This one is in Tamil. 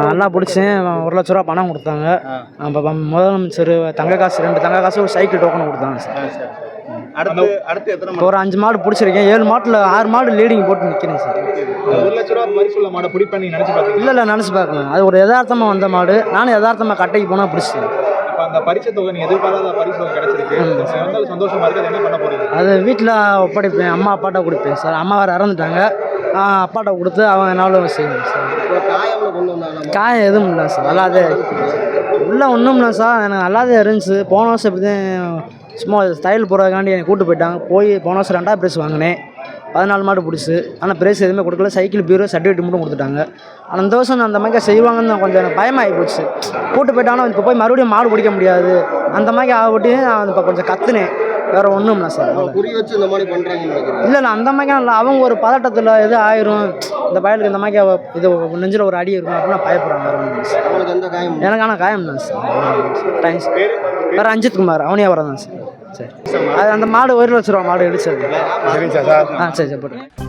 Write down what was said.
நல்லா பிடிச்சேன். 1,00,000 ரூபா பணம் கொடுத்தாங்க. முதலமைச்சர் தங்க காசு 2 தங்க காசு ஒரு சைக்கிள் டோக்கன் கொடுத்தாங்க சார். அடுத்து எத்தனை ஒரு 5 மாடு பிடிச்சிருக்கேன். 7 மாட்டில் 6 மாடு லீடிங் போட்டு நிற்கிறேன் சார். 1,00,000 ரூபா பரிசுள்ள மாடை பிடிப்பேன் நீங்க நினைச்சு பார்த்தீங்க? இல்லை நினச்சி பார்க்கணும். அது ஒரு யதார்த்தமாக வந்த மாடு. நானும் யதார்த்தமாக கட்டைக்கு போனால் பிடிச்சேன். அந்த பரிசு தொகை நீ எதிர்பாராத பரிசு தொகை கிடைச்சிருக்கு. சந்தோஷமா இருக்கு. என்ன பண்ண போறீங்க? அது வீட்டில் ஒப்படைப்பேன். அம்மா அப்பாட்ட கொடுப்பேன் சார். அம்மா வேறு இறந்துட்டாங்க. அப்பாட்ட கொடுத்து அவங்க என்னாலும் செய்யணும் சார். காயம் எதுவும் இல்லை சார். நல்லாதே உள்ளே ஒன்றும் இல்லை சார். எனக்கு நல்லாதே இருந்துச்சு. போன வருஷம் இப்படி தான் சும்மா ஸ்டைல் போகிறதுக்காண்டி என்னை கூப்பிட்டு போயிட்டாங்க. போன வருஷம் 2வது ப்ரைஸ் வாங்கினேன். 14 மாடு பிடிச்சி. ஆனால் ப்ரைஸ் எதுவுமே கொடுக்கல. சைக்கிள் பீரோ சர்டிஃபிகேட் மட்டும் கொடுத்துட்டாங்க. ஆனால் இந்த வருஷம் அந்த மாதிரி செய்வாங்கன்னு தான் கொஞ்சம் எனக்கு பயமாகி போச்சு. கூப்பிட்டு போயிட்டாங்கன்னா இப்போ போய் மறுபடியும் மாடு பிடிக்க முடியாது. அந்த மாதிரி ஆகப்பட்டு நான் இப்போ கொஞ்சம் கற்றுனேன். வேறு ஒன்றும் இல்லை சார். குறி வச்சு இந்த மாதிரி பண்ணுறாங்க? இல்லை அந்த மாதிரி இல்லை. அவங்க ஒரு பதட்டத்தில் எது ஆயிரும், இந்த பயலுக்கு இந்த மாதிரி இது நெஞ்சில் ஒரு அடி இருக்கும் அப்படின்னு பயப்படுறாங்க. எனக்கான காயம் தான் சார். தேங்க்ஸ். வேறு அஞ்சித் குமார் அவனியாவரம் தான் சார். சரி. அது அந்த மாடு 1,00,000 ரூபா மாடு இடிச்சது. சரிங்க சார். சரி போட்டு